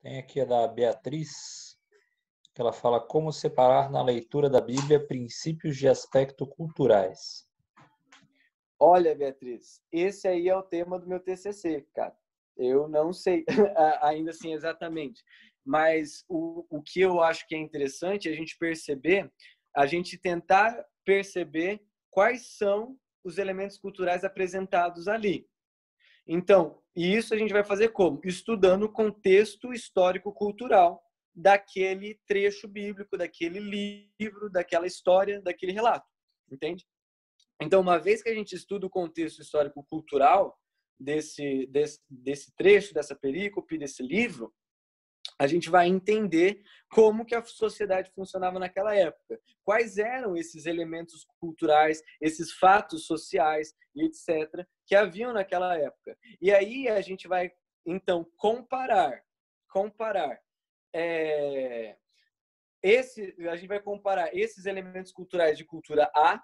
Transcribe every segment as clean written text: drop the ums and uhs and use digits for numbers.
Tem aqui a da Beatriz, que ela fala como separar na leitura da Bíblia princípios de aspecto culturais. Olha, Beatriz, esse aí é o tema do meu TCC, cara. Eu não sei ainda assim exatamente, mas o que eu acho que é interessante é a gente perceber, a gente tentar perceber quais são os elementos culturais apresentados ali. Então, e isso a gente vai fazer como? Estudando o contexto histórico-cultural daquele trecho bíblico, daquele livro, daquela história, daquele relato, entende? Então, uma vez que a gente estuda o contexto histórico-cultural desse trecho, dessa perícope, desse livro, a gente vai entender como que a sociedade funcionava naquela época. Quais eram esses elementos culturais, esses fatos sociais e etc. que haviam naquela época. E aí a gente vai, então, comparar. A gente vai comparar esses elementos culturais de cultura A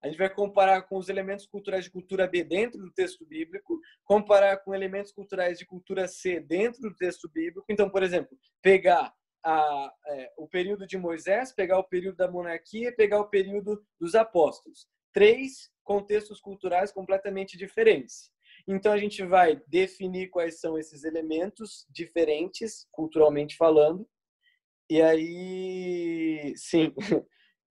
gente vai comparar com os elementos culturais de cultura B dentro do texto bíblico, comparar com elementos culturais de cultura C dentro do texto bíblico. Então, por exemplo, pegar o período de Moisés, pegar o período da monarquia, pegar o período dos apóstolos. 3 contextos culturais completamente diferentes. Então, a gente vai definir quais são esses elementos diferentes, culturalmente falando. E aí, sim,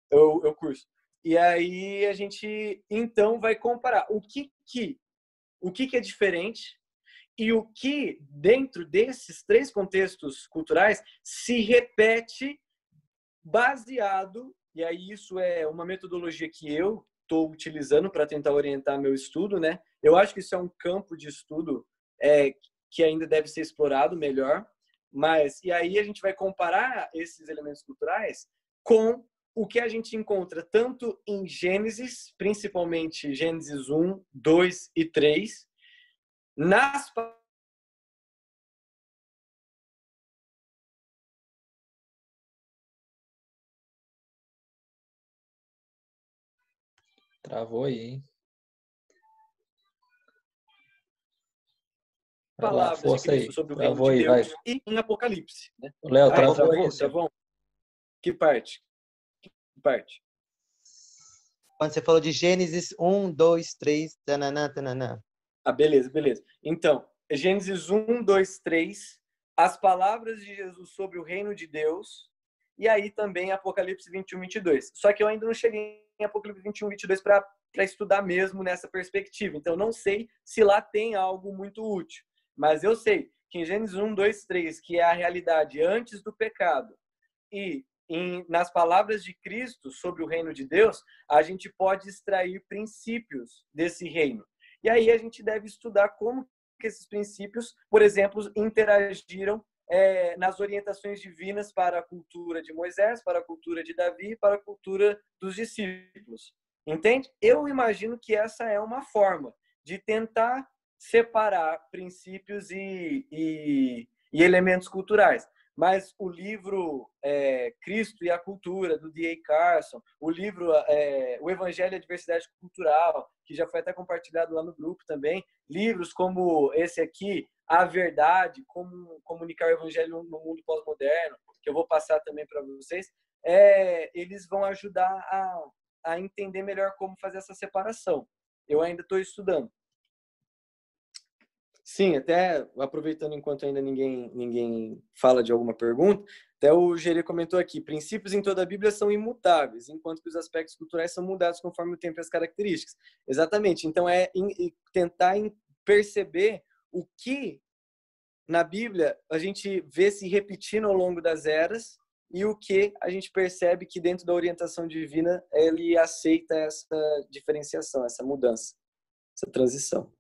eu curso. E aí a gente, então, vai comparar o que é diferente e o que, dentro desses 3 contextos culturais, se repete baseado, e aí isso é uma metodologia que eu estou utilizando para tentar orientar meu estudo, né? Eu acho que isso é um campo de estudo que ainda deve ser explorado melhor, mas, e aí a gente vai comparar esses elementos culturais com o que a gente encontra tanto em Gênesis, principalmente Gênesis 1, 2 e 3, nas Travou aí, hein? palavras de Cristo sobre o reino de Deus e em Apocalipse. Né? Léo, travou aí. Travou? Que parte? Quando você falou de Gênesis 1, 2, 3, tananã, tananã. Beleza. Então, Gênesis 1, 2, 3, as palavras de Jesus sobre o reino de Deus, e aí também Apocalipse 21, 22. Só que eu ainda não cheguei em Apocalipse 21, 22 para estudar mesmo nessa perspectiva. Então, não sei se lá tem algo muito útil. Mas eu sei que em Gênesis 1, 2, 3, que é a realidade antes do pecado, e nas palavras de Cristo sobre o reino de Deus, a gente pode extrair princípios desse reino. E aí a gente deve estudar como que esses princípios, por exemplo, interagiram nas orientações divinas para a cultura de Moisés, para a cultura de Davi, para a cultura dos discípulos. Entende? Eu imagino que essa é uma forma de tentar separar princípios e elementos culturais. Mas o livro Cristo e a Cultura, do D.A. Carson, o livro O Evangelho e a Diversidade Cultural, que já foi até compartilhado lá no grupo também, livros como esse aqui, A Verdade, Como Comunicar o Evangelho no Mundo Pós-Moderno, que eu vou passar também para vocês, eles vão ajudar a entender melhor como fazer essa separação. Eu ainda estou estudando. Sim, até aproveitando enquanto ainda ninguém fala de alguma pergunta, até o Gerê comentou aqui, princípios em toda a Bíblia são imutáveis, enquanto que os aspectos culturais são mudados conforme o tempo e as características. Exatamente, então tentar perceber o que na Bíblia a gente vê se repetindo ao longo das eras e o que a gente percebe que dentro da orientação divina ele aceita essa diferenciação, essa mudança, essa transição.